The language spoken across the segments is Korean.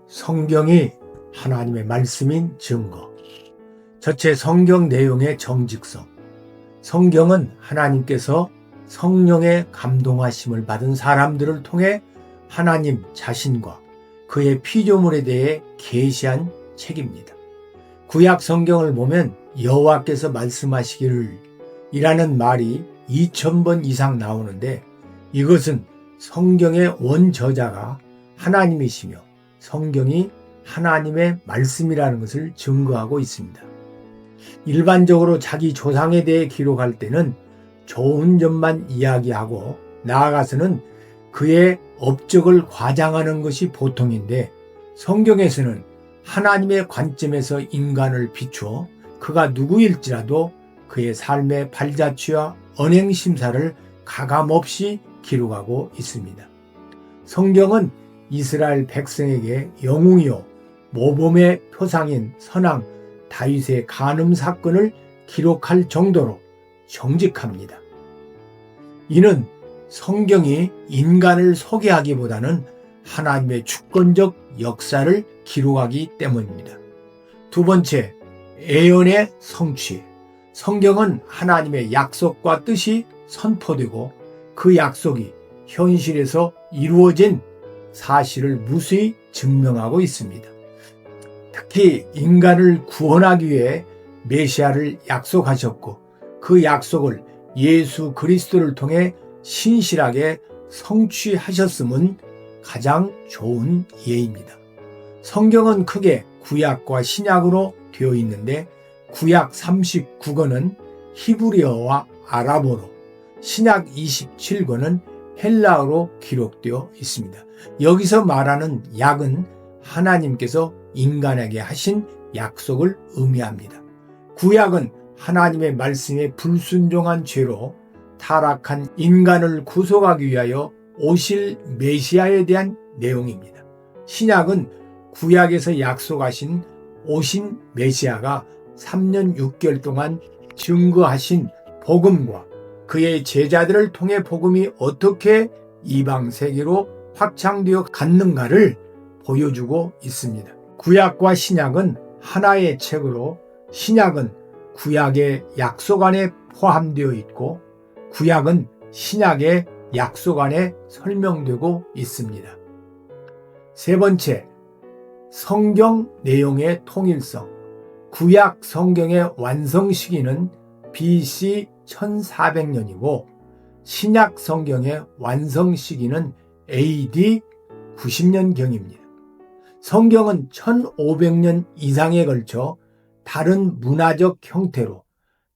성경이 하나님의 말씀인 증거. 전체 성경 내용의 정직성. 성경은 하나님께서 성령의 감동하심을 받은 사람들을 통해 하나님 자신과 그의 피조물에 대해 계시한 책입니다. 구약 성경을 보면 여호와께서 말씀하시기를 이라는 말이 2000번 이상 나오는데, 이것은 성경의 원저자가 하나님이시며 성경이 하나님의 말씀이라는 것을 증거하고 있습니다. 일반적으로 자기 조상에 대해 기록할 때는 좋은 점만 이야기하고 나아가서는 그의 업적을 과장하는 것이 보통인데, 성경에서는 하나님의 관점에서 인간을 비추어 그가 누구일지라도 그의 삶의 발자취와 언행심사를 가감없이 기록하고 있습니다. 성경은 이스라엘 백성에게 영웅이요 모범의 표상인 선왕 다윗의 간음 사건을 기록할 정도로 정직합니다. 이는 성경이 인간을 소개하기보다는 하나님의 주권적 역사를 기록하기 때문입니다. 두 번째, 예언의 성취. 성경은 하나님의 약속과 뜻이 선포되고 그 약속이 현실에서 이루어진 사실을 무수히 증명하고 있습니다. 특히 인간을 구원하기 위해 메시아를 약속하셨고 그 약속을 예수 그리스도를 통해 신실하게 성취하셨음은 가장 좋은 예입니다. 성경은 크게 구약과 신약으로 되어 있는데, 구약 39권은 히브리어와 아람어로, 신약 27권은 헬라어로 기록되어 있습니다. 여기서 말하는 약은 하나님께서 인간에게 하신 약속을 의미합니다. 구약은 하나님의 말씀에 불순종한 죄로 타락한 인간을 구속하기 위하여 오실 메시아에 대한 내용입니다. 신약은 구약에서 약속하신 오신 메시아가 3년 6개월 동안 증거하신 복음과 그의 제자들을 통해 복음이 어떻게 이방 세계로 확장되어 갔는가를 보여주고 있습니다. 구약과 신약은 하나의 책으로 신약은 구약의 약속 안에 포함되어 있고 구약은 신약의 약속 안에 설명되고 있습니다. 세 번째, 성경 내용의 통일성. 구약 성경의 완성 시기는 BC 1400년이고 신약 성경의 완성 시기는 AD 90년경입니다. 성경은 1500년 이상에 걸쳐 다른 문화적 형태로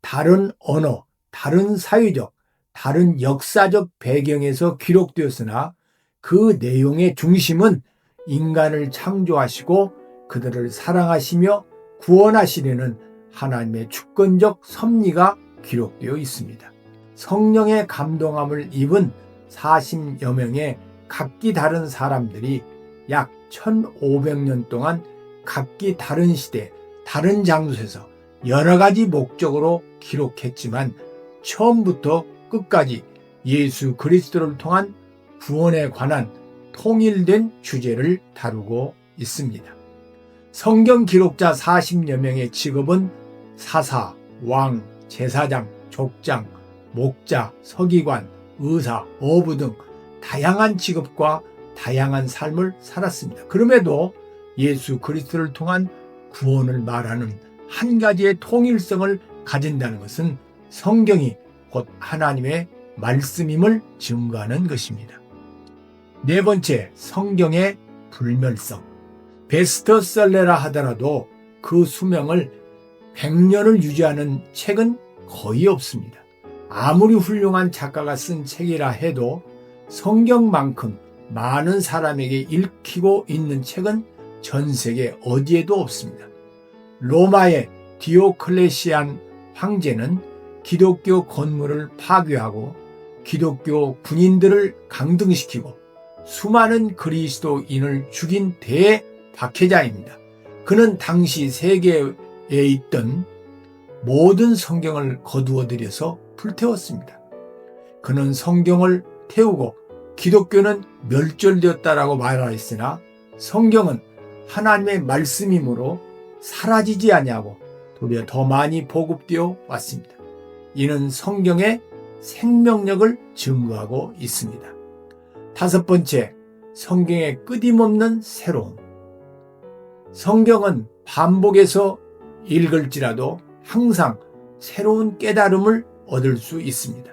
다른 언어, 다른 사회적, 다른 역사적 배경에서 기록되었으나 그 내용의 중심은 인간을 창조하시고 그들을 사랑하시며 구원하시려는 하나님의 주권적 섭리가 기록되어 있습니다. 성령의 감동함을 입은 40여 명의 각기 다른 사람들이 약 1500년 동안 각기 다른 시대, 다른 장소에서 여러 가지 목적으로 기록했지만 처음부터 끝까지 예수 그리스도를 통한 구원에 관한 통일된 주제를 다루고 있습니다. 성경 기록자 40여 명의 직업은 사사, 왕, 제사장, 족장, 목자, 서기관, 의사, 어부 등 다양한 직업과 다양한 삶을 살았습니다. 그럼에도 예수 그리스도를 통한 구원을 말하는 한 가지의 통일성을 가진다는 것은 성경이 곧 하나님의 말씀임을 증거하는 것입니다. 네 번째, 성경의 불멸성. 베스트셀러라 하더라도 그 수명을 100년을 유지하는 책은 거의 없습니다. 아무리 훌륭한 작가가 쓴 책이라 해도 성경만큼 많은 사람에게 읽히고 있는 책은 전 세계 어디에도 없습니다. 로마의 디오클레시안 황제는 기독교 건물을 파괴하고 기독교 군인들을 강등시키고 수많은 그리스도인을 죽인 대박해자입니다. 그는 당시 세계에 있던 모든 성경을 거두어들여서 불태웠습니다. 그는 성경을 태우고 기독교는 멸절되었다라고 말하였으나 성경은 하나님의 말씀이므로 사라지지 아니하고 도리어 더 많이 보급되어 왔습니다. 이는 성경의 생명력을 증거하고 있습니다. 다섯 번째, 성경의 끊임없는 새로움. 성경은 반복해서 읽을지라도 항상 새로운 깨달음을 얻을 수 있습니다.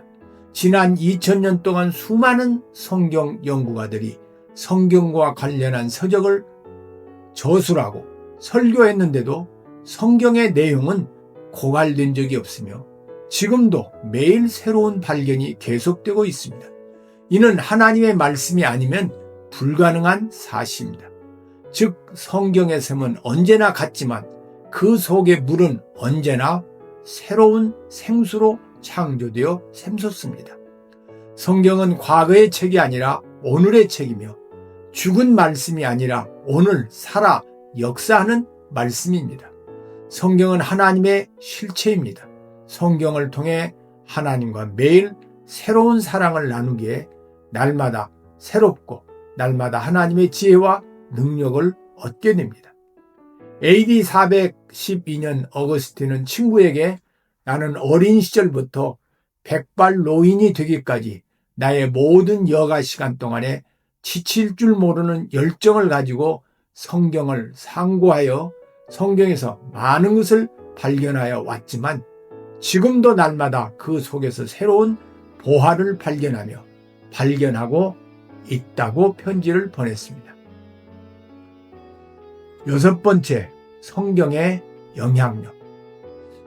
지난 2000년 동안 수많은 성경 연구가들이 성경과 관련한 서적을 저술하고 설교했는데도 성경의 내용은 고갈된 적이 없으며 지금도 매일 새로운 발견이 계속되고 있습니다. 이는 하나님의 말씀이 아니면 불가능한 사실입니다. 즉 성경의 셈은 언제나 같지만 그 속의 물은 언제나 새로운 생수로 창조되어 샘솟습니다. 성경은 과거의 책이 아니라 오늘의 책이며 죽은 말씀이 아니라 오늘 살아 역사하는 말씀입니다. 성경은 하나님의 실체입니다. 성경을 통해 하나님과 매일 새로운 사랑을 나누기에 날마다 새롭고 날마다 하나님의 지혜와 능력을 얻게 됩니다. AD 412년 어거스틴은 친구에게 나는 어린 시절부터 백발 노인이 되기까지 나의 모든 여가 시간 동안에 지칠 줄 모르는 열정을 가지고 성경을 상고하여 성경에서 많은 것을 발견하여 왔지만 지금도 날마다 그 속에서 새로운 보화를 발견하고 있다고 편지를 보냈습니다. 여섯 번째, 성경의 영향력.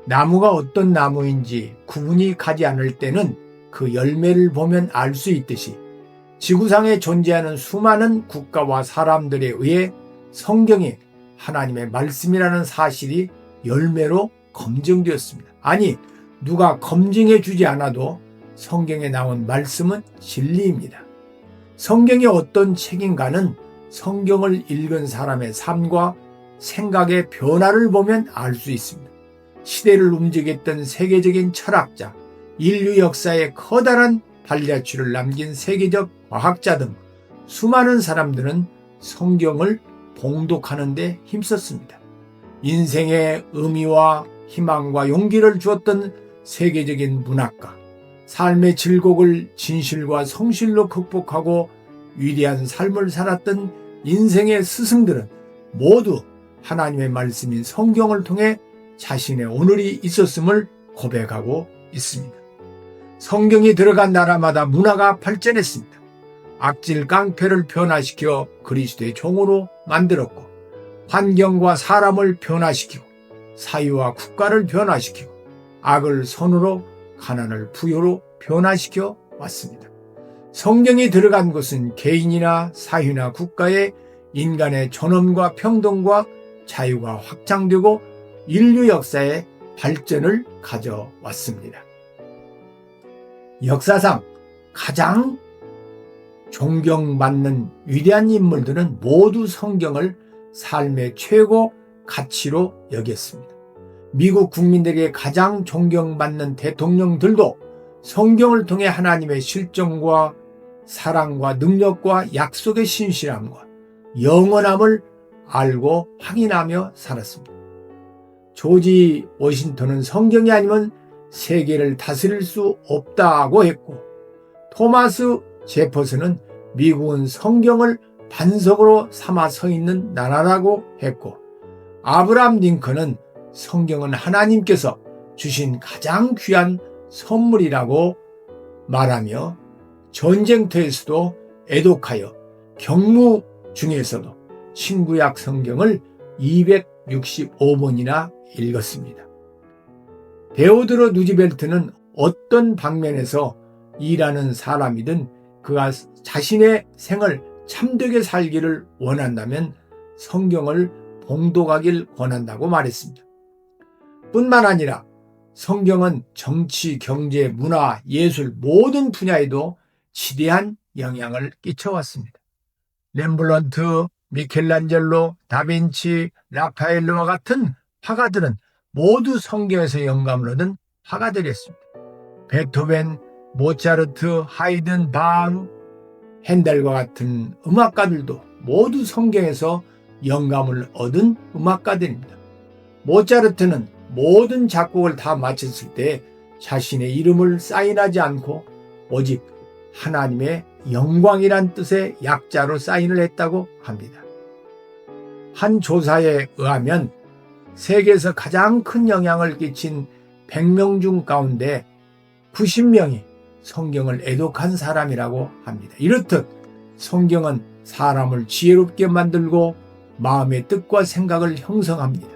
나무가 어떤 나무인지 구분이 가지 않을 때는 그 열매를 보면 알 수 있듯이 지구상에 존재하는 수많은 국가와 사람들에 의해 성경이 하나님의 말씀이라는 사실이 열매로 검증되었습니다. 아니, 누가 검증해 주지 않아도 성경에 나온 말씀은 진리입니다. 성경이 어떤 책인가는 성경을 읽은 사람의 삶과 생각의 변화를 보면 알 수 있습니다. 시대를 움직였던 세계적인 철학자, 인류 역사에 커다란 발자취를 남긴 세계적 과학자 등 수많은 사람들은 성경을 봉독하는 데 힘썼습니다. 인생의 의미와 희망과 용기를 주었던 세계적인 문학가, 삶의 질곡을 진실과 성실로 극복하고 위대한 삶을 살았던 인생의 스승들은 모두 하나님의 말씀인 성경을 통해 자신의 오늘이 있었음을 고백하고 있습니다. 성경이 들어간 나라마다 문화가 발전했습니다. 악질 깡패를 변화시켜 그리스도의 종으로 만들었고, 환경과 사람을 변화시키고, 사회와 국가를 변화시키고, 악을 선으로 가난을 부여로 변화시켜 왔습니다. 성경이 들어간 곳은 개인이나 사회나 국가의 인간의 존엄과 평등과 자유가 확장되고 인류 역사의 발전을 가져왔습니다. 역사상 가장 존경받는 위대한 인물들은 모두 성경을 삶의 최고 가치로 여겼습니다. 미국 국민들에게 가장 존경받는 대통령들도 성경을 통해 하나님의 실정과 사랑과 능력과 약속의 신실함과 영원함을 알고 확인하며 살았습니다. 조지 워싱턴은 성경이 아니면 세계를 다스릴 수 없다고 했고, 토마스 제퍼슨은 미국은 성경을 반석으로 삼아 서 있는 나라라고 했고, 아브라함 링컨은 성경은 하나님께서 주신 가장 귀한 선물이라고 말하며 전쟁터에서도 애독하여 경무 중에서도 신구약 성경을 265번이나 읽었습니다. 데오드로 누즈벨트는 어떤 방면에서 일하는 사람이든 그가 자신의 생을 참되게 살기를 원한다면 성경을 봉독하길 권한다고 말했습니다. 뿐만 아니라 성경은 정치, 경제, 문화, 예술 모든 분야에도 지대한 영향을 끼쳐왔습니다. 렘블란트, 미켈란젤로, 다빈치, 라파엘로와 같은 화가들은 모두 성경에서 영감을 얻은 화가들이었습니다. 베토벤, 모차르트, 하이든, 바흐, 핸델과 같은 음악가들도 모두 성경에서 영감을 얻은 음악가들입니다. 모차르트는 모든 작곡을 다 마쳤을 때 자신의 이름을 사인하지 않고 오직 하나님의 영광이란 뜻의 약자로 사인을 했다고 합니다. 한 조사에 의하면 세계에서 가장 큰 영향을 끼친 100명 중 가운데 90명이 성경을 애독한 사람이라고 합니다. 이렇듯 성경은 사람을 지혜롭게 만들고 마음의 뜻과 생각을 형성합니다.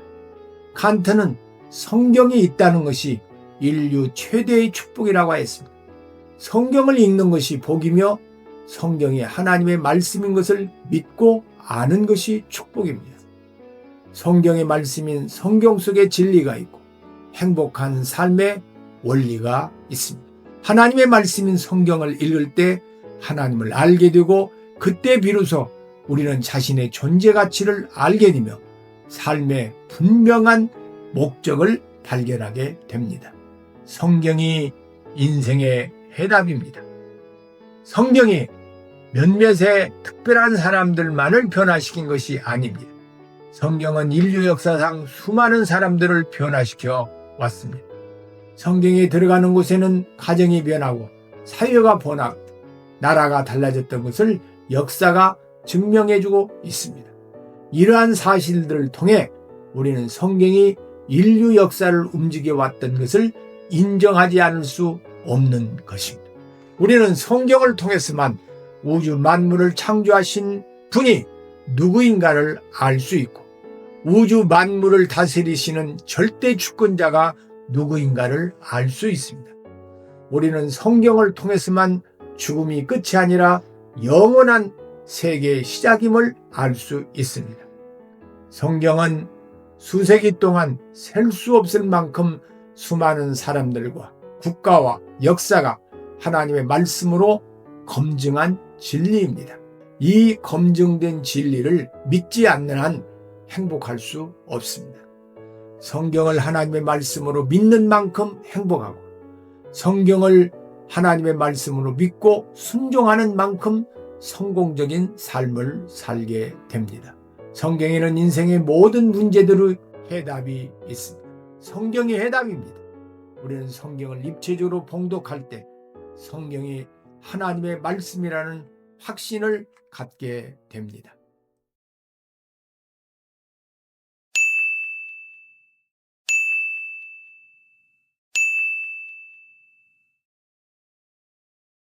칸트는 성경이 있다는 것이 인류 최대의 축복이라고 했습니다. 성경을 읽는 것이 복이며 성경이 하나님의 말씀인 것을 믿고 아는 것이 축복입니다. 성경의 말씀인 성경 속에 진리가 있고 행복한 삶의 원리가 있습니다. 하나님의 말씀인 성경을 읽을 때 하나님을 알게 되고 그때 비로소 우리는 자신의 존재 가치를 알게 되며 삶의 분명한 목적을 발견하게 됩니다. 성경이 인생의 해답입니다. 성경이 몇몇의 특별한 사람들만을 변화시킨 것이 아닙니다. 성경은 인류 역사상 수많은 사람들을 변화시켜 왔습니다. 성경에 들어가는 곳에는 가정이 변하고 사회가 변하고 나라가 달라졌던 것을 역사가 증명해주고 있습니다. 이러한 사실들을 통해 우리는 성경이 인류 역사를 움직여 왔던 것을 인정하지 않을 수 없는 것입니다. 우리는 성경을 통해서만 우주 만물을 창조하신 분이 누구인가를 알 수 있고 우주 만물을 다스리시는 절대 주권자가 누구인가를 알 수 있습니다. 우리는 성경을 통해서만 죽음이 끝이 아니라 영원한 세계의 시작임을 알 수 있습니다. 성경은 수세기 동안 셀 수 없을 만큼 수많은 사람들과 국가와 역사가 하나님의 말씀으로 검증한 진리입니다. 이 검증된 진리를 믿지 않는 한 행복할 수 없습니다. 성경을 하나님의 말씀으로 믿는 만큼 행복하고 성경을 하나님의 말씀으로 믿고 순종하는 만큼 성공적인 삶을 살게 됩니다. 성경에는 인생의 모든 문제들의 해답이 있습니다. 성경이 해답입니다. 우리는 성경을 입체적으로 봉독할 때 성경이 하나님의 말씀이라는 확신을 갖게 됩니다.